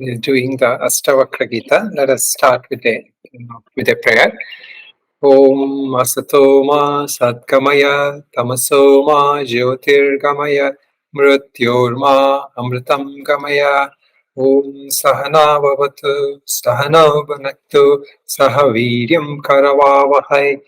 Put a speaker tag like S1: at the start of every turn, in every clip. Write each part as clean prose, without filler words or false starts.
S1: We're doing the Ashtavakra Gita. Let us start with a prayer. Om Asatoma Satkamaya Tamasoma Jyotirgamaya Mrityorma Amritam Gamaya Om Sahana Bhavatu Sahana Bhanaktu Sahaviryam Karavavahai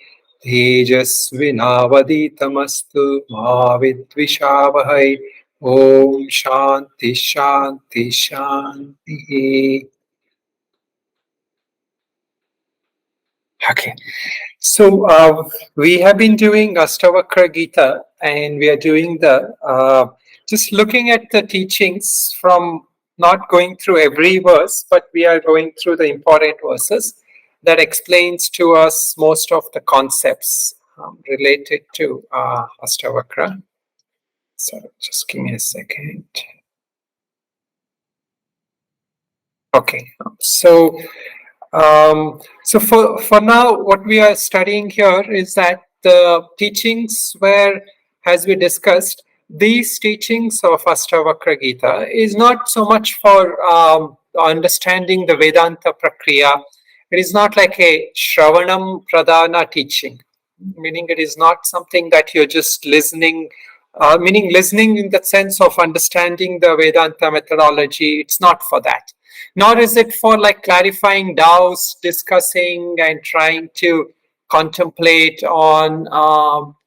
S1: Tejasvinavaditamastu Ma Vidvishavahai Om Shanti Shanti Shanti. Okay. So we have been doing Ashtavakra Gita, and we are doing just looking at the teachings from not going through every verse, but we are going through the important verses that explains to us most of the concepts related to Ashtavakra. So just give me a second. Okay. So for now, what we are studying here is that the teachings as we discussed, these teachings of Ashtavakra Gita is not so much for understanding the Vedanta Prakriya. It is not like a Shravanam Pradhana teaching, meaning it is not something that you're just listening, meaning listening in the sense of understanding the Vedanta methodology. It's not for that. Nor is it for like clarifying doubts, discussing and trying to contemplate on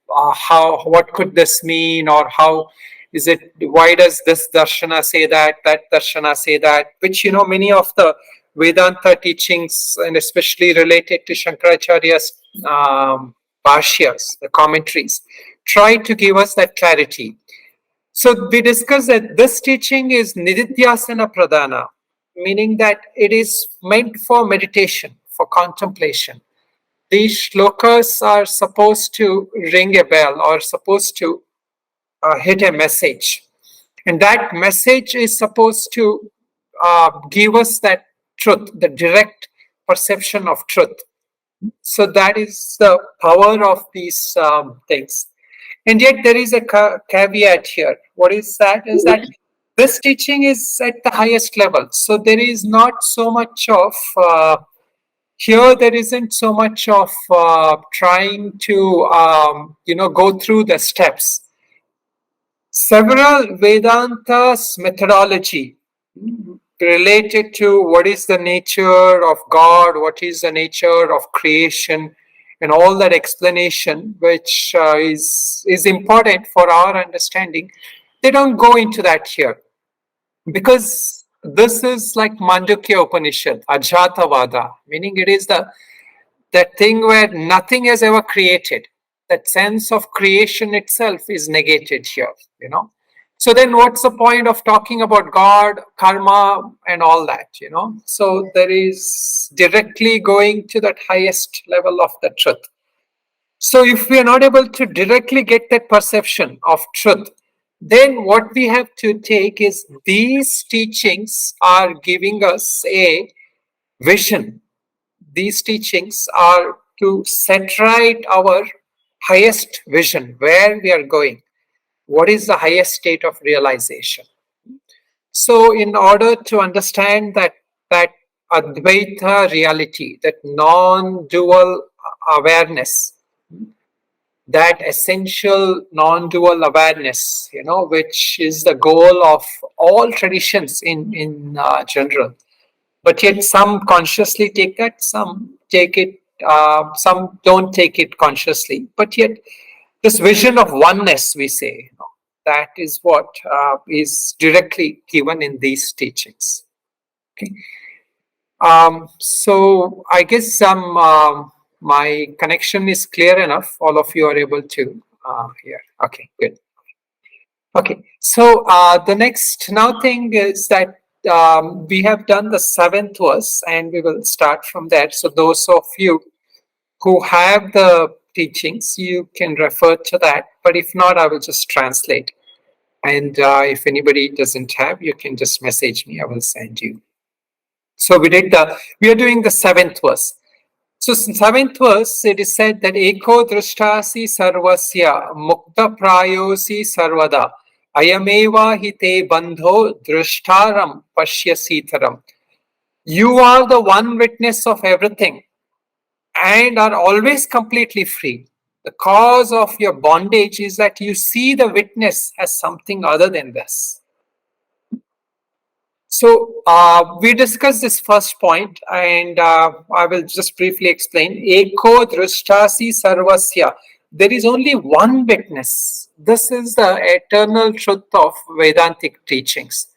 S1: what could this mean, or how is it, why does this darshana say that darshana say that, which many of the Vedanta teachings, and especially related to Shankaracharya's bhashyas, the commentaries, try to give us that clarity. So we discussed that this teaching is Nididhyasana Pradhana, meaning that it is meant for meditation, for contemplation. These shlokas are supposed to ring a bell or supposed to hit a message. And that message is supposed to give us that truth, the direct perception of truth. So that is the power of these things. And yet there is a caveat here. What is that? Is that this teaching is at the highest level. So there is not so much of, here there isn't so much of trying to, go through the steps. Several Vedanta's methodology related to what is the nature of God, what is the nature of creation, and all that explanation, which is important for our understanding, they don't go into that here. Because this is like Mandukya Upanishad, Ajatavada, meaning it is that thing where nothing is ever created. That sense of creation itself is negated here, So then what's the point of talking about God, karma, and all that, So there is directly going to that highest level of the truth. So if we are not able to directly get that perception of truth, then what we have to take is these teachings are giving us a vision. These teachings are to set right our highest vision, where we are going. What is the highest state of realization? So in order to understand that Advaita reality, that non-dual awareness, that essential non-dual awareness, which is the goal of all traditions in general. But yet some consciously take that, some take it, some don't take it consciously. But yet this vision of oneness, we say, that is what is directly given in these teachings. Okay. So I guess my connection is clear enough. All of you are able to hear. Okay, good. Okay, so the next now thing is that we have done the 7th verse, and we will start from there. So those of you who have the teachings, you can refer to that. But if not, I will just translate. And if anybody doesn't have, you can just message me. I will send you. So we are doing the 7th verse. So 7th verse, it is said that Eko drishtasi sarvasya mukta prayosi sarvada ayameva hite bandho drishtaram pashyasitaram You are the one witness of everything and are always completely free. The cause of your bondage is that you see the witness as something other than this. So we discussed this first point, and I will just briefly explain. Eko drishtasi sarvasya. There is only one witness. This is the eternal truth of Vedantic teachings.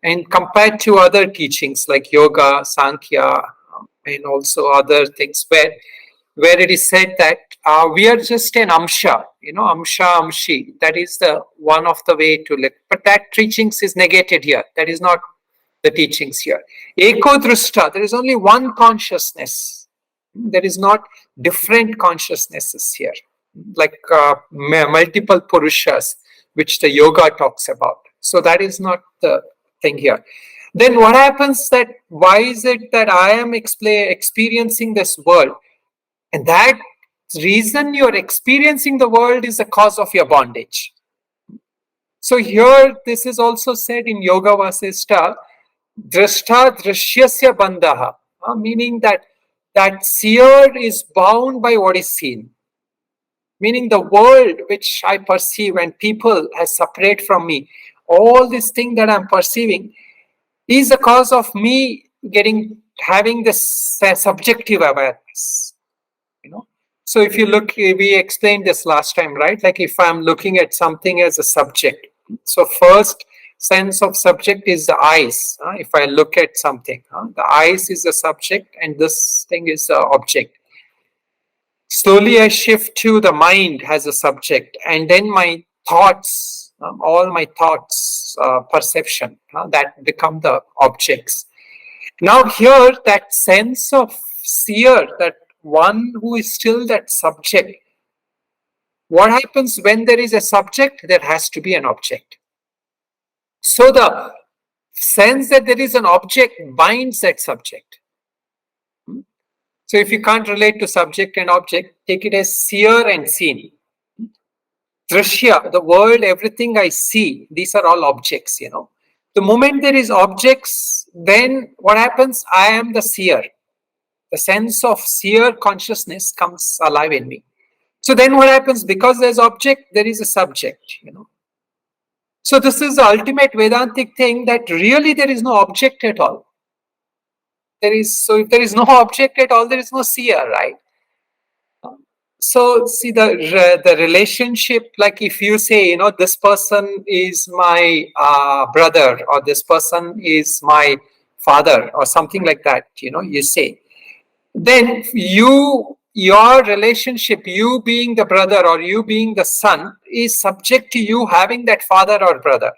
S1: And compared to other teachings like yoga, Sankhya, and also other things where it is said that we are just an amsha, amsha, amshi. That is the one of the way to live. But that teachings is negated here. That is not the teachings here. Eko drishta, there is only one consciousness. There is not different consciousnesses here, like multiple purushas, which the yoga talks about. So that is not the thing here. Then what happens that why is it that I am experiencing this world? And that reason you're experiencing the world is the cause of your bondage. So here this is also said in Yoga Vasishta, drishta drishyasya bandhaha, meaning that seer is bound by what is seen. Meaning the world which I perceive and people as separate from me, all this thing that I'm perceiving is the cause of me having this subjective awareness. So if you look, we explained this last time, right? Like if I'm looking at something as a subject. So first sense of subject is the eyes. If I look at something, the eyes is the subject and this thing is the object. Slowly I shift to the mind as a subject, and then my thoughts, all my thoughts, perception, that become the objects. Now here, that sense of seer, that one who is still that subject, what happens when there is a subject? There has to be an object. So the sense that there is an object binds that subject. So if you can't relate to subject and object, take it as seer and seen. Drishya, the world, everything I see, these are all objects, The moment there is objects, then what happens? I am the seer. The sense of seer consciousness comes alive in me. So then what happens? Because there's object, there is a subject, So this is the ultimate Vedantic thing, that really there is no object at all. So if there is no object at all, there is no seer, right? So see the relationship, like if you say, this person is my brother, or this person is my father, or something like that, you say, then your relationship, you being the brother or you being the son, is subject to you having that father or brother,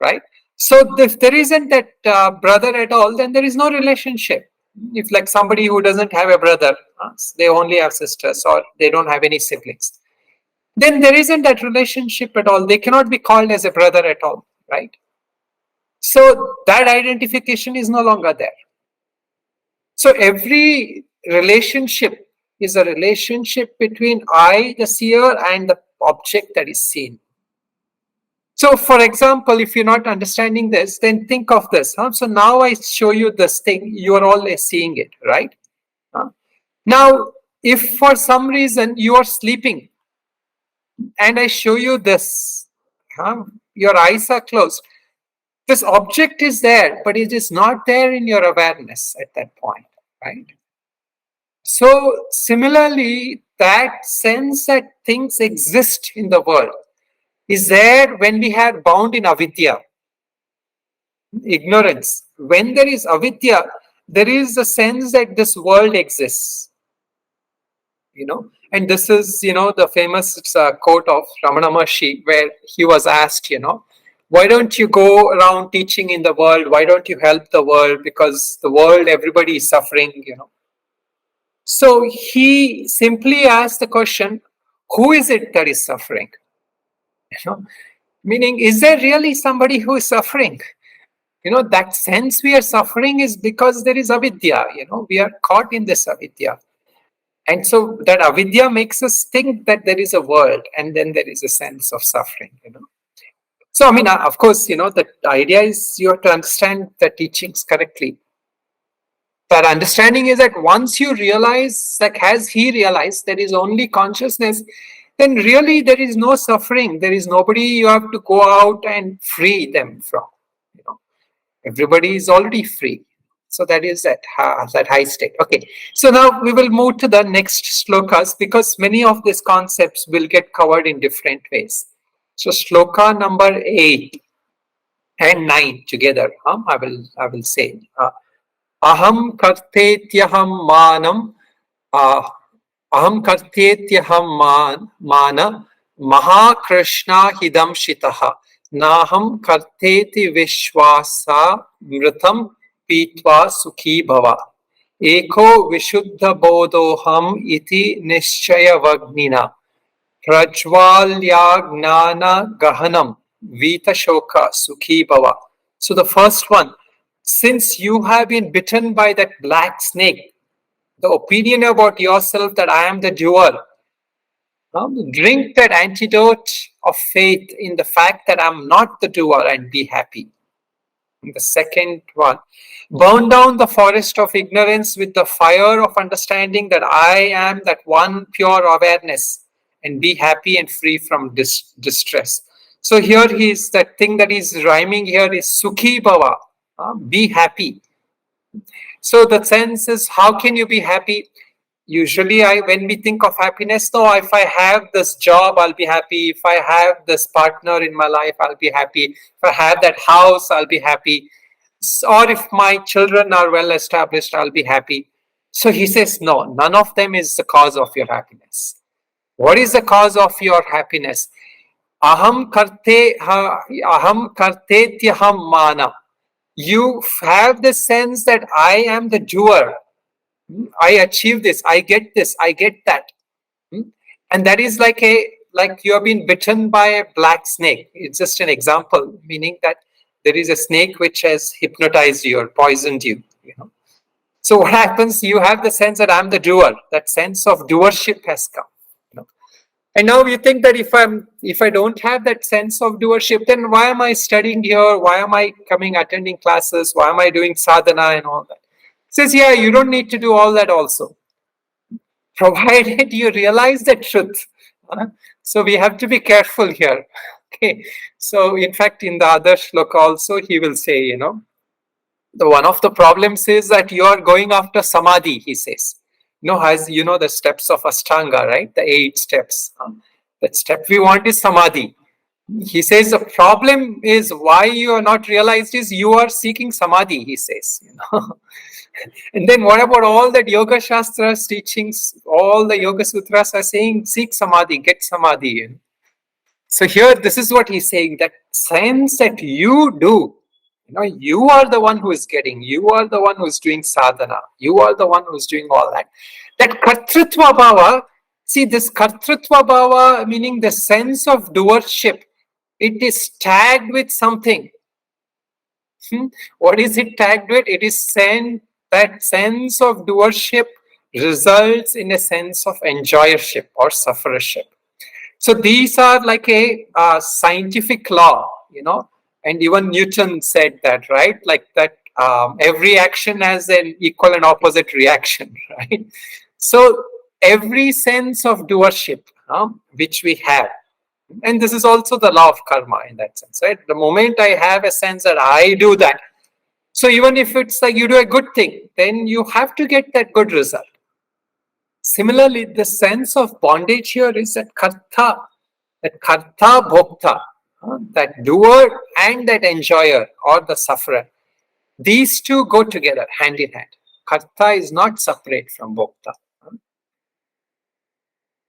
S1: right? So if there isn't that brother at all, then there is no relationship. If like somebody who doesn't have a brother, they only have sisters, or they don't have any siblings, then there isn't that relationship at all. They cannot be called as a brother at all, right? So that identification is no longer there. So every relationship is a relationship between I, the seer, and the object that is seen. So for example, if you're not understanding this, then think of this. So now I show you this thing, you are all seeing it, right? Now, if for some reason you are sleeping and I show you this, your eyes are closed, this object is there, but it is not there in your awareness at that point, right? So similarly, that sense that things exist in the world is there when we are bound in avidya, ignorance. When there is avidya, there is a sense that this world exists, and this is, the famous quote of Ramana Maharshi, where he was asked, why don't you go around teaching in the world? Why don't you help the world? Because the world, everybody is suffering, So he simply asked the question, who is it that is suffering? Meaning, is there really somebody who is suffering? That sense we are suffering is because there is avidya, we are caught in this avidya. And so that avidya makes us think that there is a world, and then there is a sense of suffering, So, I mean, of course, the idea is you have to understand the teachings correctly. That understanding is that once you realize, like as he realized, there is only consciousness, then really there is no suffering. There is nobody you have to go out and free them from. Everybody is already free. So that is that high state. Okay. So now we will move to the next slokas because many of these concepts will get covered in different ways. So sloka number 8 and 9 together. I will say. Aham kartetyaham manam. Aham kartetyaham mana mahakrishna hidam shitaha. Naham karteti vishwasa mritam pitva sukhi bhava. Eko vishuddha bodhoham iti nishchaya vagnina. Prajvalya gnana gahanam vita shoka sukhi bhava. So the first one, since you have been bitten by that black snake, the opinion about yourself that I am the doer, drink that antidote of faith in the fact that I'm not the doer and be happy. And the second one, burn down the forest of ignorance with the fire of understanding that I am that one pure awareness and be happy and free from distress. So here that thing that is rhyming here is Sukhi Bhava, be happy. So the sense is, how can you be happy? Usually when we think of happiness, no, if I have this job, I'll be happy. If I have this partner in my life, I'll be happy. If I have that house, I'll be happy. Or if my children are well established, I'll be happy. So he says, no, none of them is the cause of your happiness. What is the cause of your happiness? Aham kartetyaham mana. You have the sense that I am the doer. I achieve this, I get that. And that is like you have been bitten by a black snake. It's just an example, meaning that there is a snake which has hypnotized you or poisoned you. So what happens? You have the sense that I'm the doer. That sense of doership has come. And now you think that if I don't have that sense of doership, then why am I studying here? Why am I attending classes? Why am I doing sadhana and all that? Says, yeah, you don't need to do all that also, provided you realize the truth. So we have to be careful here. Okay. So in fact, in the other shloka also, he will say, the one of the problems is that you are going after samadhi, he says. As the steps of Ashtanga, right? The 8 steps. That step we want is samadhi. He says the problem is why you are not realized is you are seeking samadhi, he says. And then what about all that Yoga Shastras teachings, all the Yoga Sutras are saying, seek samadhi, get samadhi. So here, this is what he's saying, that sense that you do, you are the one who is getting, you are the one who is doing sadhana, you are the one who is doing all that. That kartrutva bhava, see this kartrutva bhava, meaning the sense of doership, it is tagged with something. What is it tagged with? It is that sense of doership results in a sense of enjoyership or sufferership. So these are like a scientific law, and even Newton said that, right? Like that every action has an equal and opposite reaction, right? So every sense of doership which we have, and this is also the law of karma in that sense, right? The moment I have a sense that I do that, so even if it's like you do a good thing, then you have to get that good result. Similarly, the sense of bondage here is that karta bhokta, that doer and that enjoyer or the sufferer. These two go together hand in hand. Karta is not separate from bhokta.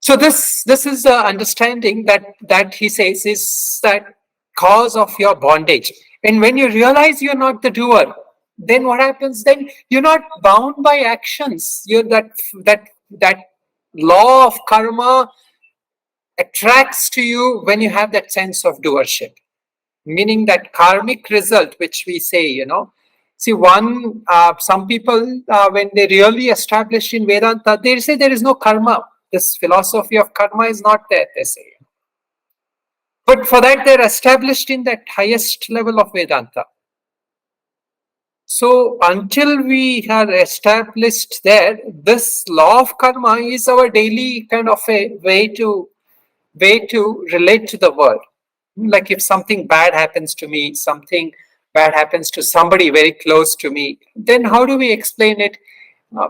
S1: So this is the understanding that he says is that cause of your bondage. And when you realize you're not the doer, then what happens? Then you're not bound by actions. You're that law of karma attracts to you when you have that sense of doership. Meaning that karmic result, which we say, See, some people, when they really establish in Vedanta, they say there is no karma. This philosophy of karma is not there, they say. But for that, they're established in that highest level of Vedanta. So until we are established there, this law of karma is our daily kind of a way to relate to the world. Like if something bad happens to me, something bad happens to somebody very close to me, then how do we explain it?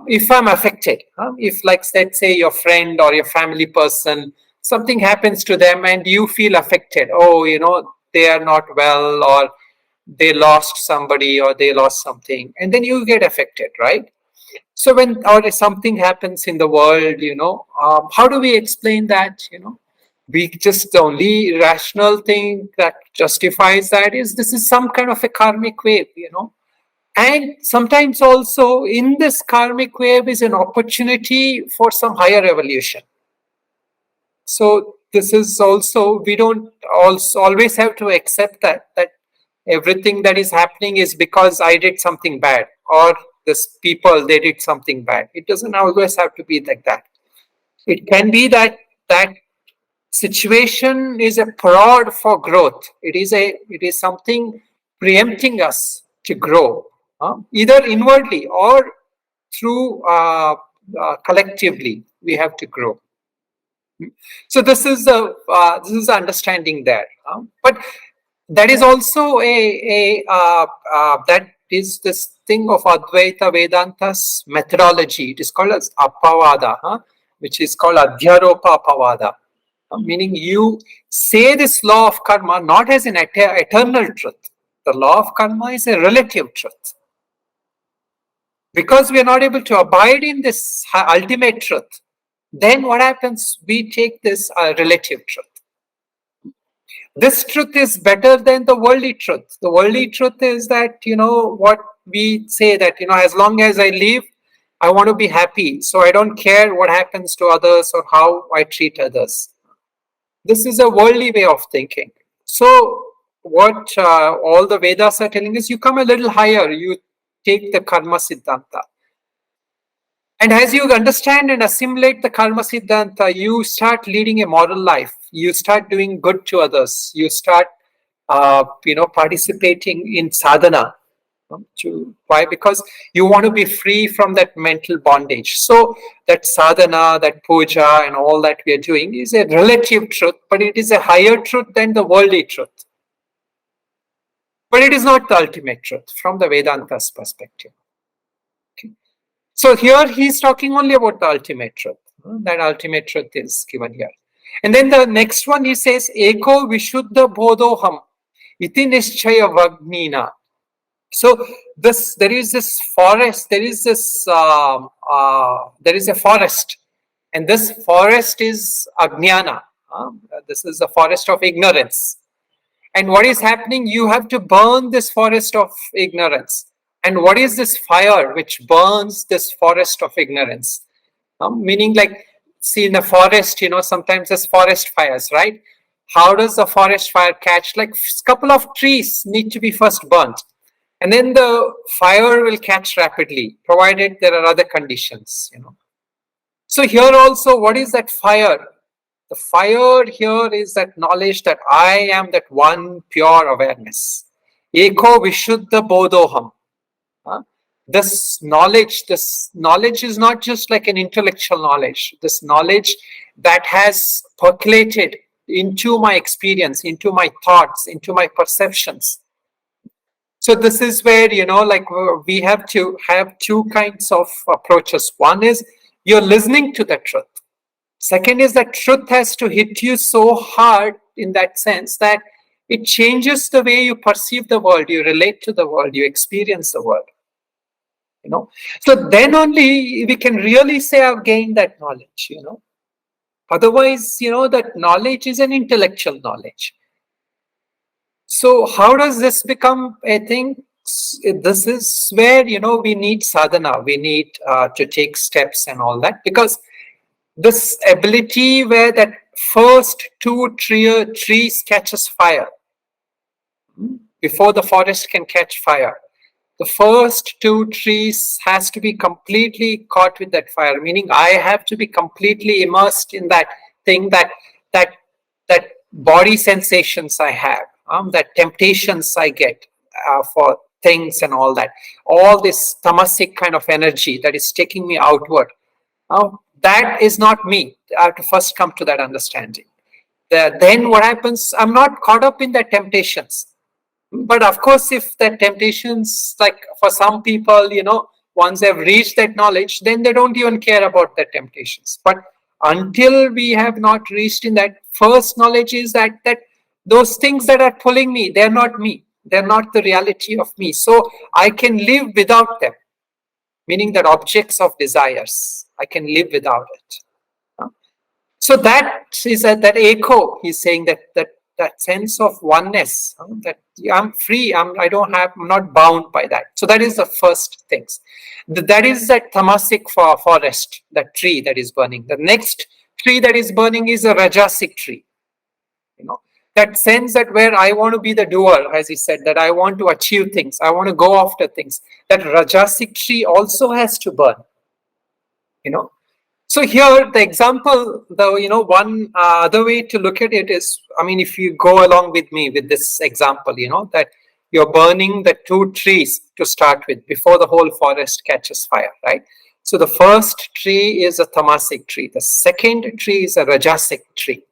S1: If I'm affected, if like let's say your friend or your family person, something happens to them and you feel affected. Oh, they are not well, or they lost somebody, or they lost something, and then you get affected, right? So when or something happens in the world, how do we explain that? We just, the only rational thing that justifies that is this is some kind of a karmic wave, and sometimes also in this karmic wave is an opportunity for some higher evolution. So this is also, we don't also always have to accept that everything that is happening is because I did something bad, or this people, they did something bad. It doesn't always have to be like that. It can be that situation is a prod for growth. It is something preempting us to grow, either inwardly or through collectively. We have to grow. So this is the understanding there. But that is also that is this thing of Advaita Vedanta's methodology. It is called as Apavada, which is called Adhyaropa Apavada. Meaning you say this law of karma not as an eternal truth. The law of karma is a relative truth. Because we are not able to abide in this ultimate truth, then what happens? We take this relative truth. This truth is better than the worldly truth. The worldly truth is that, what we say that, as long as I live, I want to be happy. So I don't care what happens to others or how I treat others. This is a worldly way of thinking. So what all the Vedas are telling is you come a little higher, you take the karma siddhanta. And as you understand and assimilate the karma siddhanta, you start leading a moral life. You start doing good to others. You start, participating in sadhana. Why? Because you want to be free from that mental bondage. So that sadhana, that puja and all that we are doing is a relative truth, but it is a higher truth than the worldly truth. But it is not the ultimate truth from the Vedanta's perspective. Okay. So here he is talking only about the ultimate truth. That ultimate truth is given here. And then the next one he says, Eko Vishuddha Bodhoham Iti Nishchaya Vagnina. So there is this forest, there is a forest, and this forest is Ajnana. This is the forest of ignorance. And what is happening? You have to burn this forest of ignorance. And what is this fire which burns this forest of ignorance? Meaning, like, see, in the forest, sometimes there's forest fires, right? How does the forest fire catch? Like a couple of trees need to be first burnt. And then the fire will catch rapidly, provided there are other conditions, So here also, what is that fire? The fire here is that knowledge that I am that one pure awareness. Eko Vishuddha Bodhoham. This knowledge is not just like an intellectual knowledge. This knowledge that has percolated into my experience, into my thoughts, into my perceptions. So this is where, we have to have two kinds of approaches. One is you're listening to the truth. Second is that truth has to hit you so hard in that sense that it changes the way you perceive the world, you relate to the world, you experience the world. So then only we can really say I've gained that knowledge, Otherwise, that knowledge is an intellectual knowledge. So how does this become a thing? This is where, we need sadhana. We need to take steps and all that, because this ability where that first two trees catches fire, before the forest can catch fire, the first two trees has to be completely caught with that fire, meaning I have to be completely immersed in that thing that body sensations I have, that temptations I get for things and all this tamasic kind of energy that is taking me outward, that is not me. I have to first come to that understanding. Then what happens? I'm not caught up in the temptations. But of course, if the temptations, like for some people, once they've reached that knowledge, then they don't even care about the temptations. But until we have not reached in that first knowledge, is that those things that are pulling me, they're not me. They're not the reality of me. So I can live without them, meaning that objects of desires, I can live without it. So that is that echo. He's saying that sense of oneness, that I'm free. I'm not bound by that. So that is the first things. That is that tamasic forest, that tree that is burning. The next tree that is burning is a rajasic tree. That sense that where I want to be the doer, as he said, that I want to achieve things, I want to go after things. That rajasic tree also has to burn. So here the example, one other way to look at it is, if you go along with me with this example, that you're burning the 2 trees to start with before the whole forest catches fire, right? So the first tree is a tamasic tree. The second tree is a rajasic tree.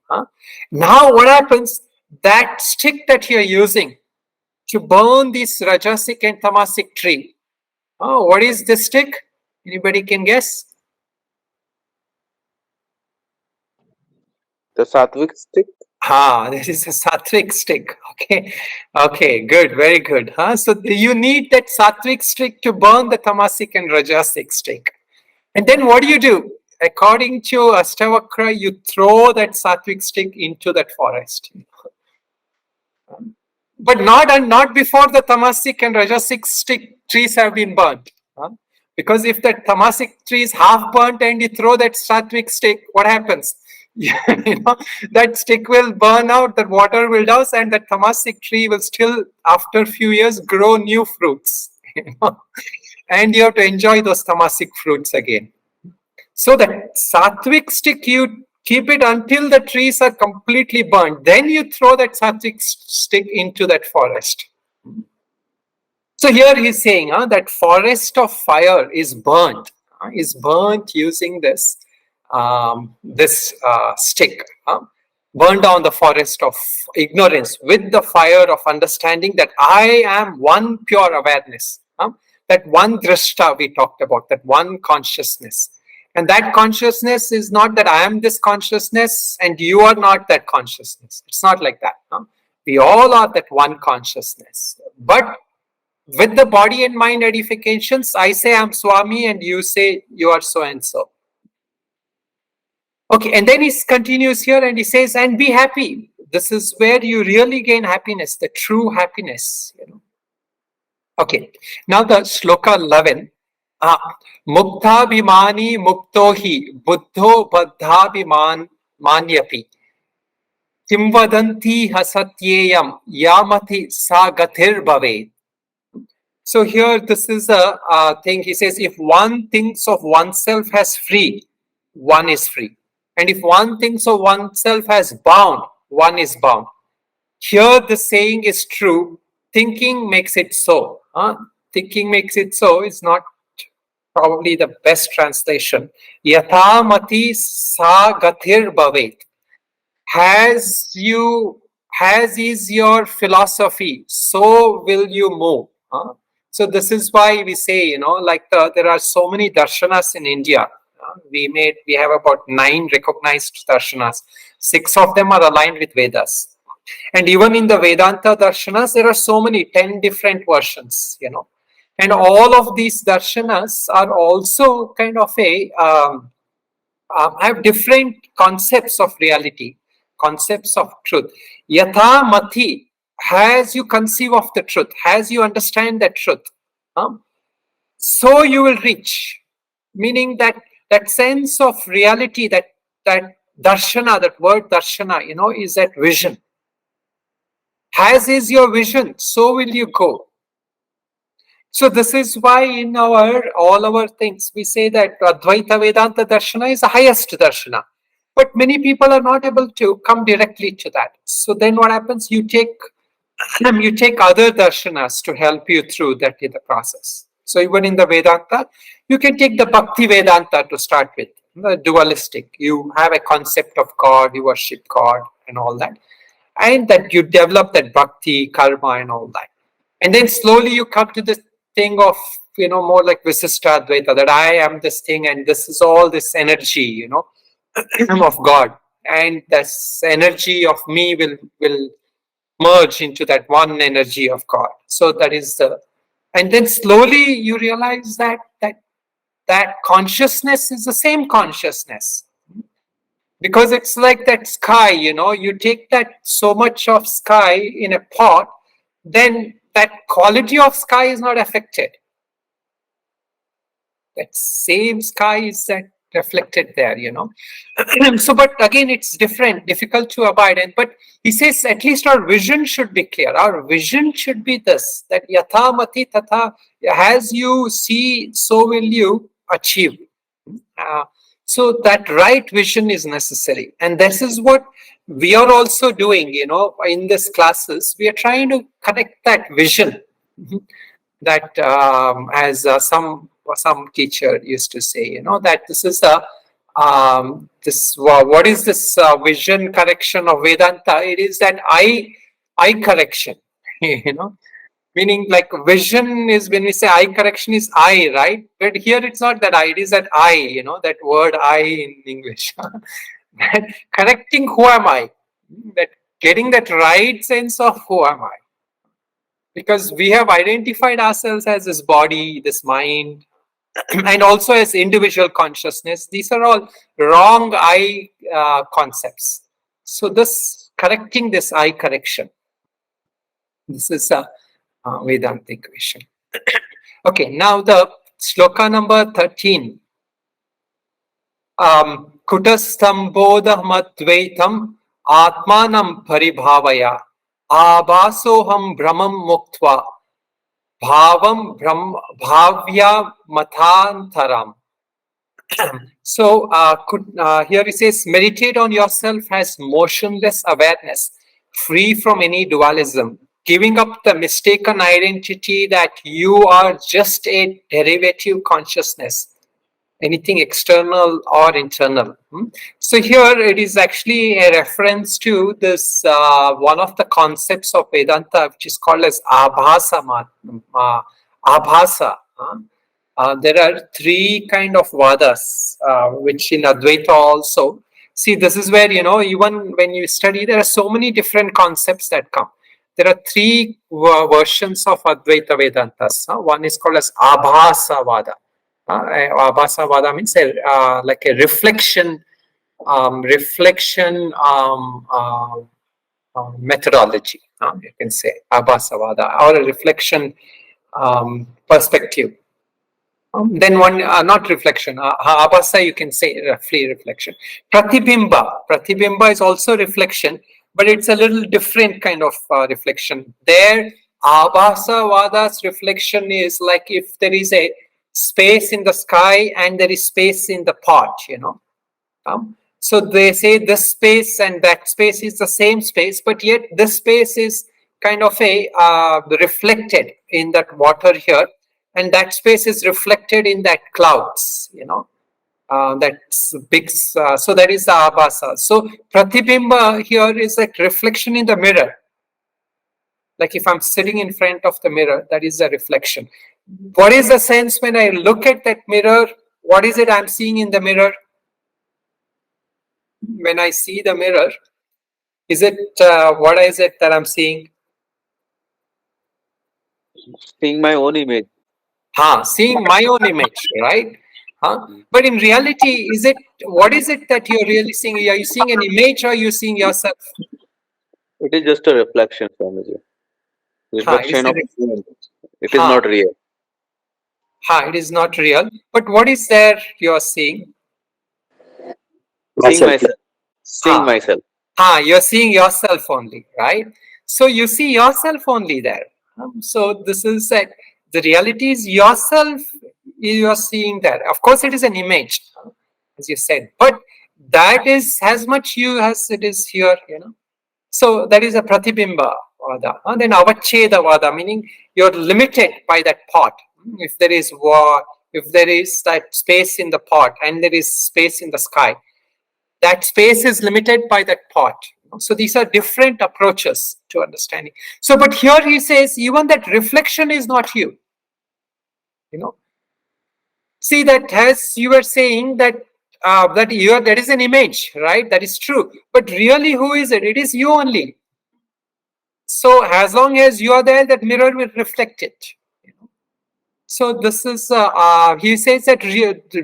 S1: Now what happens? That stick that you're using to burn this rajasic and tamasic tree, what is the stick? Anybody can guess?
S2: The sattvic stick.
S1: This is a sattvic stick. Okay, good, very good. So you need that sattvic stick to burn the tamasic and rajasic stick. And then what do? According to Ashtavakra, you throw that sattvic stick into that forest. But not before the tamasic and rajasic stick trees have been burnt. Because if the tamasic tree is half burnt and you throw that sattvic stick, what happens? That stick will burn out, that water will douse, and that tamasic tree will still, after a few years, grow new fruits. And you have to enjoy those tamasic fruits again. So that sattvic stick, you keep it until the trees are completely burnt. Then you throw that sattvic stick into that forest. So here he's saying that forest of fire is burnt using this stick. Burn down the forest of ignorance with the fire of understanding that I am one pure awareness. That one drashta we talked about, that one consciousness. And that consciousness is not that I am this consciousness and you are not that consciousness. It's not like that. We all are that one consciousness. But with the body and mind edifications, I say I'm Swami and you say you are so and so. Okay, and then he continues here and he says, and be happy. This is where you really gain happiness, the true happiness. Okay, now the shloka 11. Mukta bhimani muktohi buddho baddha manyapi kimvadanti hasatyeyam yamati sagathir bhaved. So here this is a thing. He says, if one thinks of oneself as free, one is free. And if one thinks of oneself as bound, one is bound. Here the saying is true. Thinking makes it so. Thinking makes it so is not probably the best translation. Yatha mati sa gathir bhavet. As is your philosophy, so will you move. So this is why we say, there are so many darshanas in India. We have about 9 recognized darshanas. 6 of them are aligned with Vedas. And even in the Vedanta darshanas, there are so many, 10 different versions, And all of these darshanas are also kind of have different concepts of reality, concepts of truth. Yatha mati, as you conceive of the truth, as you understand that truth, so you will reach. Meaning that sense of reality, that darshana, that word darshana, is that vision. As is your vision, so will you go. So this is why in all our things, we say that Advaita Vedanta darshana is the highest darshana. But many people are not able to come directly to that. So then what happens? You take other darshanas to help you through that in the process. So even in the Vedanta, you can take the Bhakti Vedanta to start with, the dualistic. You have a concept of God, you worship God and all that. And that you develop that bhakti, karma and all that. And then slowly you come to this thing of, more like Visishta Advaita, that I am this thing and this is all this energy, of God. And this energy of me will merge into that one energy of God. So that is and then slowly you realize that consciousness is the same consciousness. Because it's like that sky, you take that so much of sky in a pot, then that quality of sky is not affected. That same sky is that reflected there, So, but again, it's difficult to abide. But he says at least our vision should be clear. Our vision should be this, that yatha mati tatha, as you see, so will you achieve. So that right vision is necessary. And this is what we are also doing, in these classes. We are trying to connect that vision that as some teacher used to say, that this is what is this vision correction of Vedanta? It is that I correction, meaning like vision is when we say I correction is I, right? But here it's not that I, it is that I, that word I in English. That correcting who am I? That getting that right sense of who am I? Because we have identified ourselves as this body, this mind, and also as individual consciousness. These are all wrong I concepts. So this correcting this I correction, this is a Vedantic vision. Okay, now the sloka number 13. Kutastambodhamadvaitam atmanam paribhavaya abhasoham brahmam muktva bhavam bhavya mathantaram. So here he says, meditate on yourself as motionless awareness, free from any dualism, giving up the mistaken identity that you are just a derivative consciousness, anything external or internal. So here it is actually a reference to this one of the concepts of Vedanta, which is called as abhasa. Abhasa. There are three kind of vadas, which in Advaita also. See, this is where, even when you study, there are so many different concepts that come. There are three versions of Advaita Vedantas. One is called as Abhasa Vada. Abhasa Vada means like a reflection methodology. You can say Abhasa Vada, or a reflection perspective. Then one, not reflection, abhasa you can say roughly reflection. Pratibimba is also reflection, but it's a little different kind of reflection. There, abhasa vada's reflection is like if there is a space in the sky and there is space in the pot, so they say this space and that space is the same space, but yet this space is kind of a reflected in that water here. And that space is reflected in that clouds, that's big. So that is the abhasa. So pratibimba here is like reflection in the mirror. Like if I'm sitting in front of the mirror, that is the reflection. What is the sense when I look at that mirror? What is it I'm seeing in the mirror? When I see the mirror, is it, what is it that I'm seeing?
S2: Seeing my own image.
S1: Seeing my own image, right? But in reality, what is it that you're really seeing? Are you seeing an image or are you seeing yourself?
S2: It is just a reflection, Swamiji. Reflection of image. It is not real.
S1: It is not real. But what is there you're seeing?
S2: Seeing myself. Seeing myself.
S1: You're seeing yourself only, right? So you see yourself only there. So this is that. The reality is yourself, you are seeing that. Of course, it is an image, as you said. But that is as much you as it is here, So that is a pratibimba vada. And then avacheda vada, meaning you're limited by that pot. If there is that space in the pot and there is space in the sky, that space is limited by that pot. So these are different approaches to understanding. So, but here he says, even that reflection is not you. See, that as you were saying that that is an image, right? That is true. But really, who is it? It is you only. So as long as you are there, that mirror will reflect it. So this is, he says that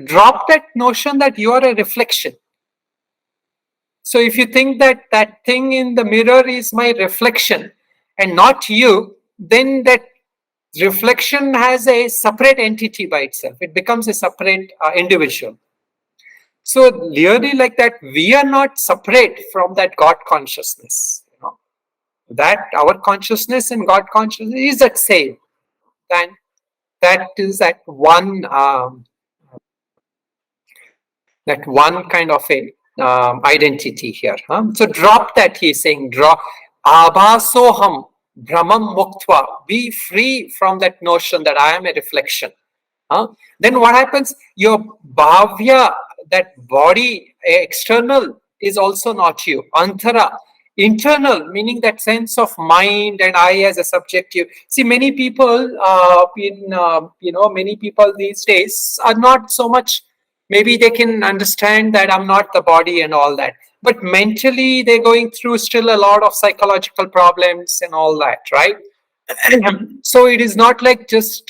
S1: drop that notion that you are a reflection. So if you think that that thing in the mirror is my reflection and not you, then that reflection has a separate entity by itself. It becomes a separate individual. So clearly, like that, we are not separate from that God consciousness. That our consciousness and God consciousness is that same. And that is that one kind of a identity here. So drop that, he's saying, drop abhasoham brahmam muktva. Be free from that notion that I am a reflection. Then what happens? Your bhavya, that body, external, is also not you. Antara, internal, meaning that sense of mind and I as a subjective. See, many people many people these days are not so much. Maybe they can understand that I'm not the body and all that, but mentally they're going through still a lot of psychological problems and all that, right? So it is not like just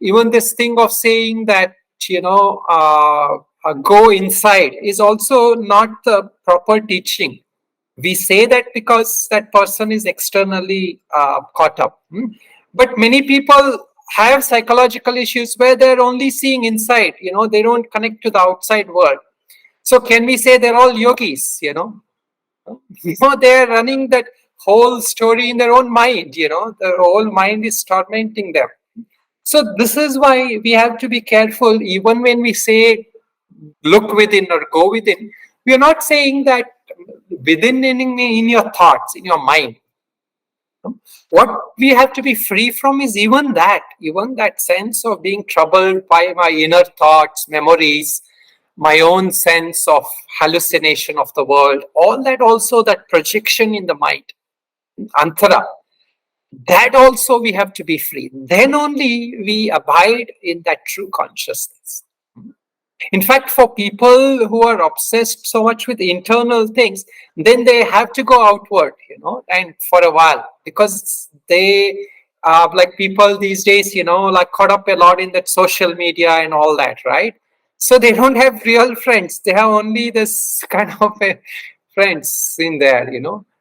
S1: even this thing of saying that go inside is also not the proper teaching. We say that because that person is externally caught up. But many people have psychological issues where they're only seeing inside, they don't connect to the outside world. So can we say they're all yogis, they're running that whole story in their own mind, their whole mind is tormenting them. So this is why we have to be careful, even when we say look within or go within, we are not saying that within in your thoughts, in your mind. What we have to be free from is even that sense of being troubled by my inner thoughts, memories, my own sense of hallucination of the world, all that, also that projection in the mind, antara, that also we have to be free. Then only we abide in that true consciousness. In fact, for people who are obsessed so much with internal things, then they have to go outward, and for a while, because they like people these days, like caught up a lot in that social media and all that, right? So they don't have real friends. They have only this kind of friends in there,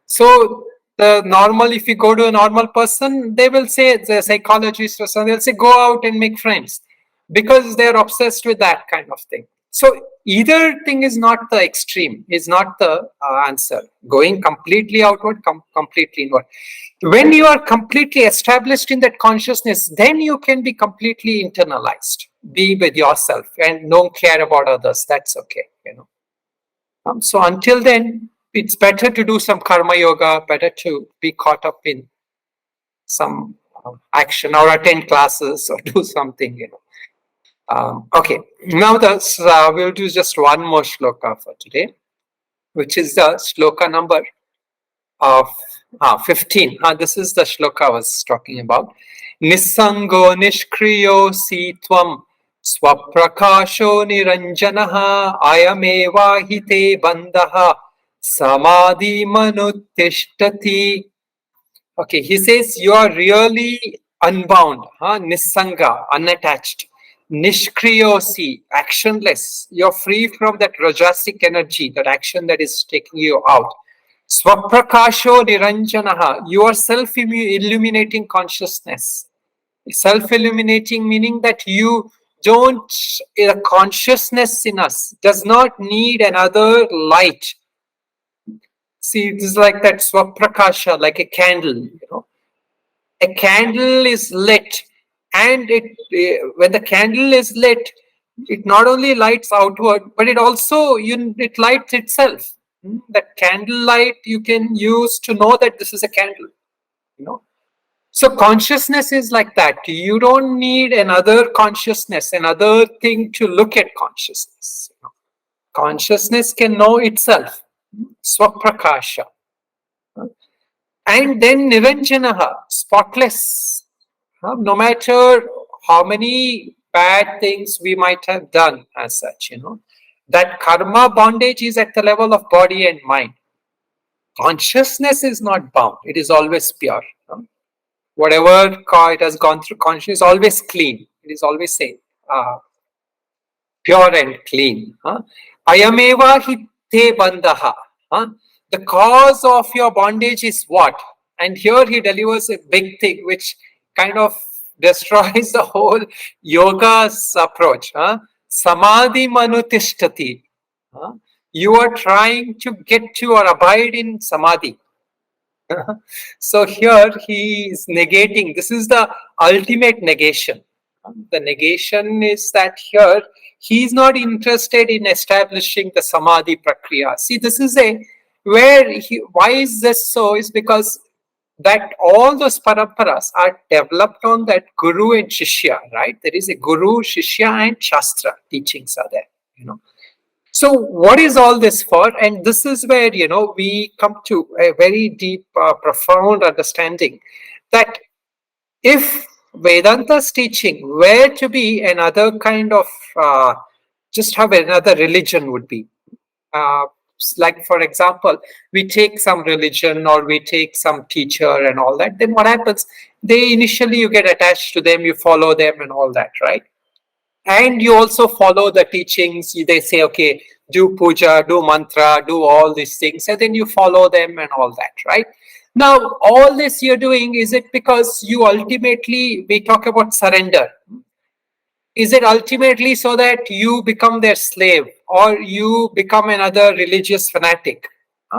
S1: So the normal, if you go to a normal person, they will say, the psychologist or something, they'll say, go out and make friends, because they're obsessed with that kind of thing. So either thing is not the extreme, is not the answer. Going completely outward, completely inward. When you are completely established in that consciousness, then you can be completely internalized. Be with yourself and don't care about others. That's okay, So until then, it's better to do some karma yoga, better to be caught up in some action or attend classes or do something, Okay, now we'll do just one more shloka for today, which is the shloka number of 15. This is the shloka I was talking about. Nisango nishkriyo si tvam swaprakasho niranjanaha ayameva hite bandaha samadhi manuttishtati. Okay, he says you are really unbound, nisanga, unattached. Nishkriyosi, actionless. You're free from that rajasic energy, that action that is taking you out. Swaprakasho niranjanaha, you are self-illuminating consciousness. Self-illuminating meaning that you don't, the consciousness in us does not need another light. See, it is like that swaprakasha, like a candle, A candle is lit, and when the candle is lit, It not only lights outward, but it also it lights itself. That candle light you can use to know that this is a candle. So consciousness is like that. You don't need another consciousness, another thing to look at consciousness. Consciousness can know itself. Swaprakasha. And then Niranjanaha, spotless. No matter how many bad things we might have done as such, that karma bondage is at the level of body and mind. Consciousness is not bound. It is always pure. Whatever it has gone through, consciousness is always clean. It is always safe. Pure and clean. Ayameva hi te bandaha. The cause of your bondage is what? And here he delivers a big thing which kind of destroys the whole yoga's approach. Samadhi manutishtati. You are trying to get to or abide in samadhi. So here he is negating. This is the ultimate negation. The negation is that here he is not interested in establishing the samadhi prakriya. See, this is why is this so? Is because that all those paramparas are developed on that guru and shishya, right? There is a guru, shishya, and shastra teachings are there. So what is all this for? And this is where, we come to a very deep, profound understanding that if Vedanta's teaching were to be another kind of, just how another religion would be. Like, for example, we take some religion or we take some teacher and all that, then what happens? Initially you get attached to them, you follow them and all that, right? And you also follow the teachings. They say, okay, do puja, do mantra, do all these things, and then you follow them and all that, right? Now, all this you're doing, is it because you ultimately, we talk about surrender. Is it ultimately so that you become their slave or you become another religious fanatic?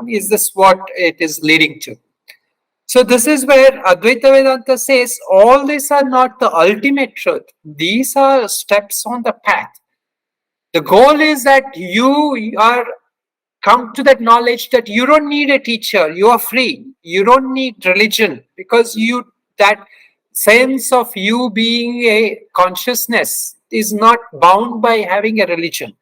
S1: Is this what it is leading to? So this is where Advaita Vedanta says all these are not the ultimate truth. These are steps on the path. The goal is that you are come to that knowledge that you don't need a teacher. You are free. You don't need religion because that sense of you being a consciousness is not bound by having a religion.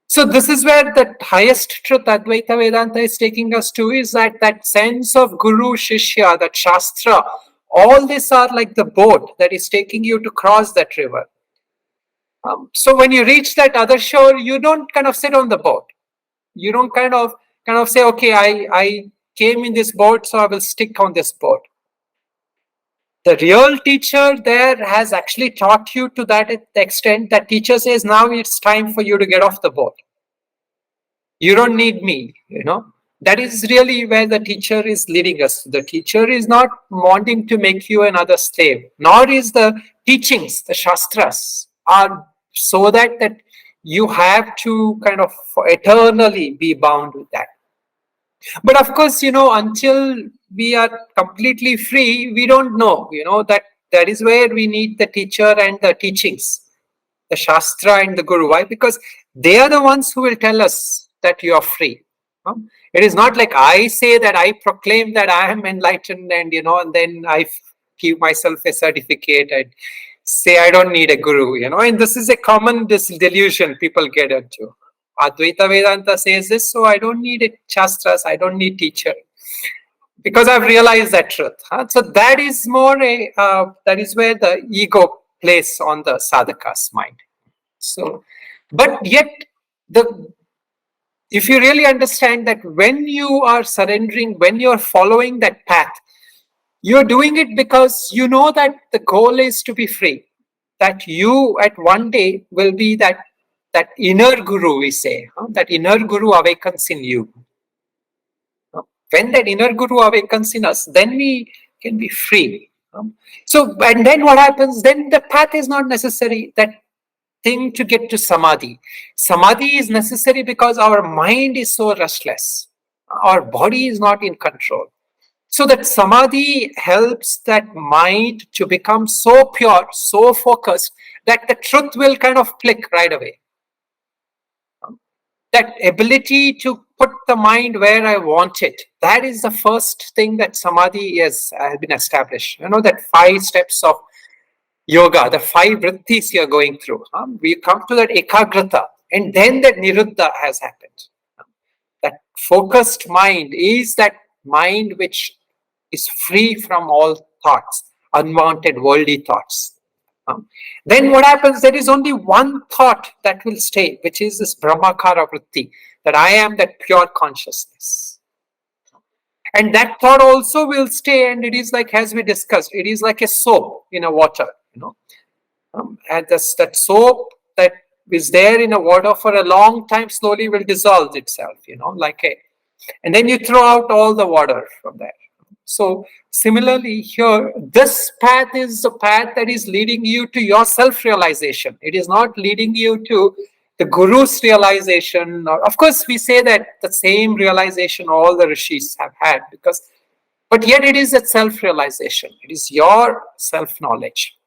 S1: So this is where the highest truth Advaita Vedanta is taking us to, is that sense of guru, shishya, that shastra, all these are like the boat that is taking you to cross that river. So when you reach that other shore, you don't kind of sit on the boat. You don't kind of say, okay, I came in this boat, so I will stick on this boat. The real teacher there has actually taught you to that extent that teacher says, now it's time for you to get off the boat. You don't need me, That is really where the teacher is leading us. The teacher is not wanting to make you another slave, nor is the teachings, the shastras, are so that you have to kind of eternally be bound with that. But of course, until we are completely free, we don't know, that is where we need the teacher and the teachings, the shastra and the guru. Why? Because they are the ones who will tell us that you are free. It is not like I say that I proclaim that I am enlightened and, and then I give myself a certificate and say I don't need a guru, and this is a common delusion people get into. Advaita Vedanta says this, so I don't need a shastras, I don't need teacher, because I've realized that truth. So that is more that is where the ego plays on the sadhaka's mind. So, but yet if you really understand that when you are surrendering, when you're following that path, you're doing it because you know that the goal is to be free. That you at one day will be that inner guru, we say. That inner guru awakens in you. When that inner guru awakens in us, then we can be free. So, and then what happens? Then the path is not necessary. That thing to get to samadhi. Samadhi is necessary because our mind is so restless. Our body is not in control. So that samadhi helps that mind to become so pure, so focused, that the truth will kind of click right away. That ability to put the mind where I want it, that is the first thing that samadhi has been established. That 5 steps of yoga, the 5 vrittis you are going through. We come to that ekagrata, and then that niruddha has happened. That focused mind is that mind which is free from all thoughts, unwanted worldly thoughts. Then what happens? There is only one thought that will stay, which is this Brahmakara Vritti, that I am that pure consciousness. And that thought also will stay, and it is like, as we discussed, it is like a soap in a water, and that soap that is there in a water for a long time slowly will dissolve itself, and then you throw out all the water from there. So similarly here, this path is the path that is leading you to your self-realization. It is not leading you to the Guru's realization. Of course, we say that the same realization all the rishis have had, but yet it is a self-realization. It is your self-knowledge.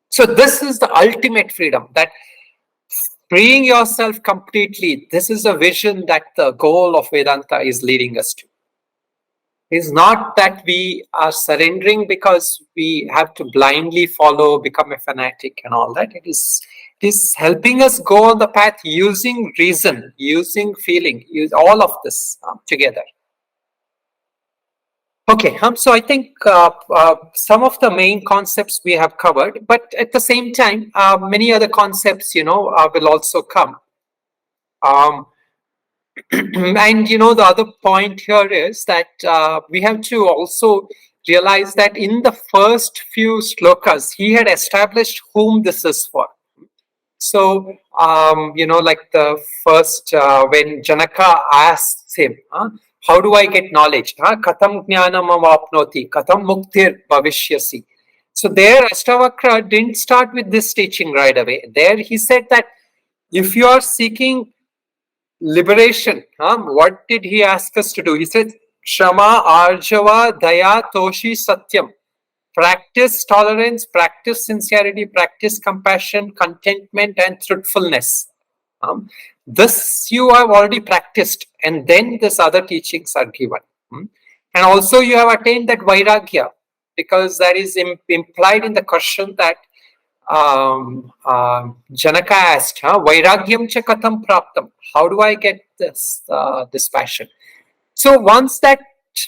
S1: So this is the ultimate freedom, that freeing yourself completely. This is a vision that the goal of Vedanta is leading us to. It's not that we are surrendering because we have to blindly follow, become a fanatic and all that. It is helping us go on the path using reason, using feeling, use all of this together. Okay, so I think some of the main concepts we have covered, but at the same time, many other concepts, will also come. And the other point here is that we have to also realize that in the first few slokas, he had established whom this is for. So, like the first, when Janaka asks him, how do I get knowledge? Katam jnanam avapnoti, katam muktir bhavishyasi. So there, Ashtavakra didn't start with this teaching right away. There he said that if you are seeking liberation, what did he ask us to do? He said, Shama, Arjava, Daya, Toshi, Satyam. Practice tolerance, practice sincerity, practice compassion, contentment, and truthfulness. This you have already practiced, and then these other teachings are given. And also you have attained that vairagya, because that is implied in the question that Janaka asked, Vairagyam cha katham praptam. How do I get this passion? So once that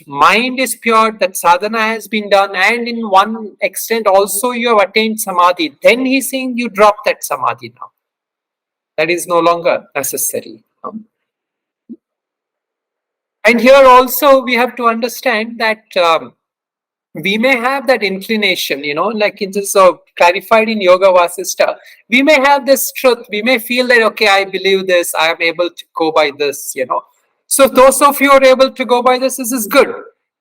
S1: mind is pure, that sadhana has been done, and in one extent also you have attained samadhi, then he's saying you drop that samadhi now. That is no longer necessary. And here also we have to understand that we may have that inclination, like it is clarified in Yoga Vasistha. We may have this truth. We may feel that, okay, I believe this, I am able to go by this, So those of you who are able to go by this is good.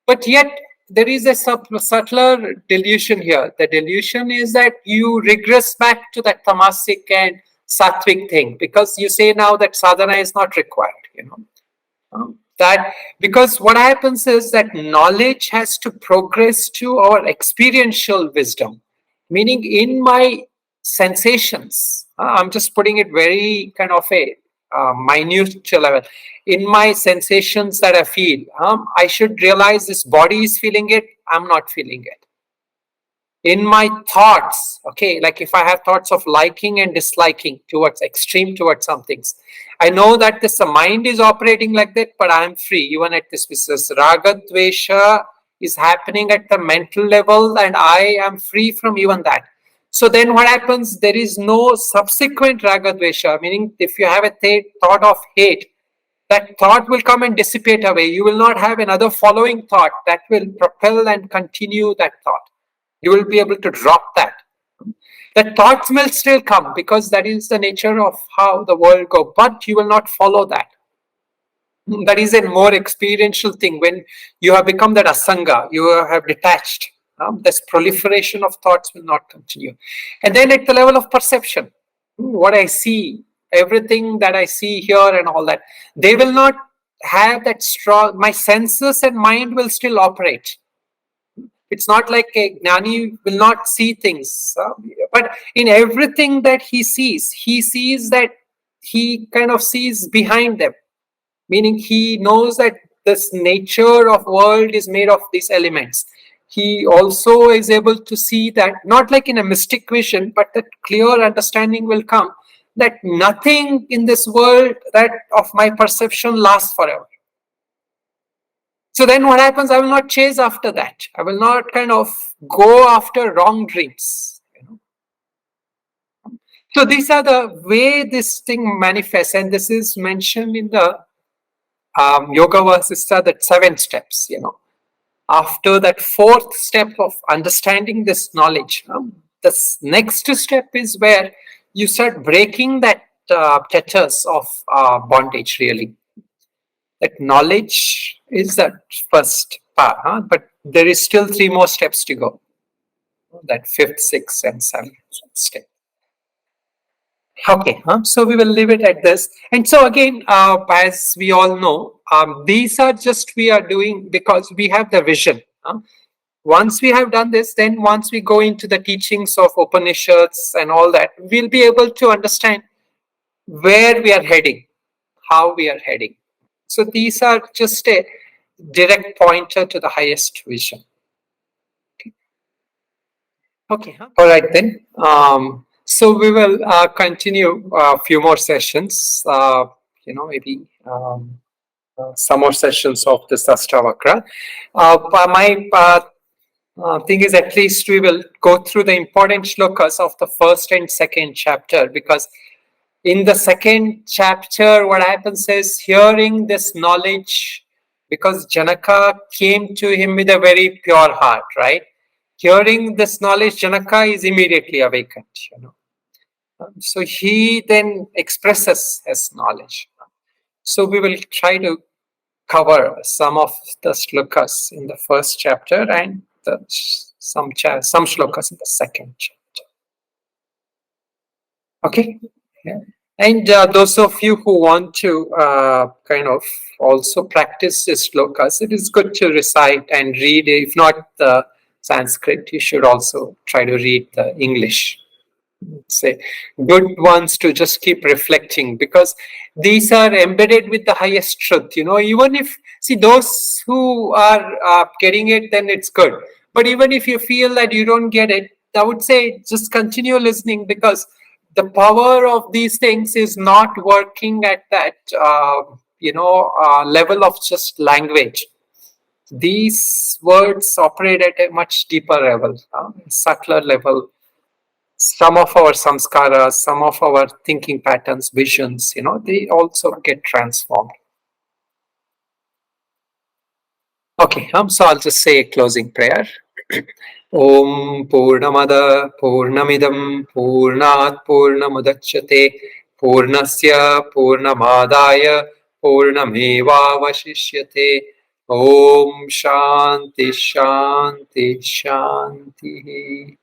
S1: But yet there is a subtler delusion here. The delusion is that you regress back to that tamasic and sattvic thing, because you say now that sadhana is not required, that because what happens is that knowledge has to progress to our experiential wisdom, meaning in my sensations, I'm just putting it very kind of a minute level, in my sensations that I feel, I should realize this body is feeling it, I'm not feeling it. In my thoughts, okay, like if I have thoughts of liking and disliking extreme towards some things, I know that this mind is operating like that, but I am free even at this business. Raga dvesha is happening at the mental level, and I am free from even that. So then what happens? There is no subsequent raga dvesha, meaning if you have a thought of hate, that thought will come and dissipate away. You will not have another following thought that will propel and continue that thought. You will be able to drop that. The thoughts will still come, because that is the nature of how the world goes, but you will not follow that. That is a more experiential thing. When you have become that asanga, you have detached. This proliferation of thoughts will not continue. And then at the level of perception, what I see, everything that I see here and all that, they will not have that strong, my senses and mind will still operate. It's not like a Gnani will not see things, but in everything that he sees that he kind of sees behind them, meaning he knows that this nature of world is made of these elements. He also is able to see that, not like in a mystic vision, but that clear understanding will come that nothing in this world that of my perception lasts forever. So then what happens? I will not chase after that. I will not kind of go after wrong dreams. So these are the way this thing manifests, and this is mentioned in the Yoga Vasistha, that 7 steps. After that 4th step of understanding this knowledge, the next step is where you start breaking that fetters of bondage. Really, that knowledge is that first part, but there is still 3 more steps to go. That 5th, 6th, and 7th step. Okay, so we will leave it at this. And so again, as we all know, these are just we are doing because we have the vision. Once we have done this, then once we go into the teachings of Upanishads and all that, we'll be able to understand where we are heading, how we are heading. So these are just a direct pointer to the highest vision. Okay. All right then. So we will continue a few more sessions. Maybe some more sessions of this Ashtavakra. My thing is, at least we will go through the important shlokas of the 1st and 2nd chapter, because in the 2nd chapter, what happens is, hearing this knowledge, because Janaka came to him with a very pure heart, right? Hearing this knowledge, Janaka is immediately awakened. So he then expresses his knowledge. So we will try to cover some of the shlokas in the 1st chapter and some shlokas in the 2nd chapter. Okay. Yeah. And those of you who want to kind of also practice this shlokas, it is good to recite and read. If not the Sanskrit, you should also try to read the English. Say good ones to just keep reflecting, because these are embedded with the highest truth. Even if, see, those who are getting it, then it's good. But even if you feel that you don't get it, I would say just continue listening, because the power of these things is not working at that level of just language. These words operate at a much deeper level, subtler level. Some of our samskaras, some of our thinking patterns, visions, they also get transformed. Okay, so I'll just say a closing prayer. Om Purnamada Purnamidam Purnat Purnamudachyate Purnasya Purnamadaya Purnameva Vashishyate. Om Shanti Shanti Shanti.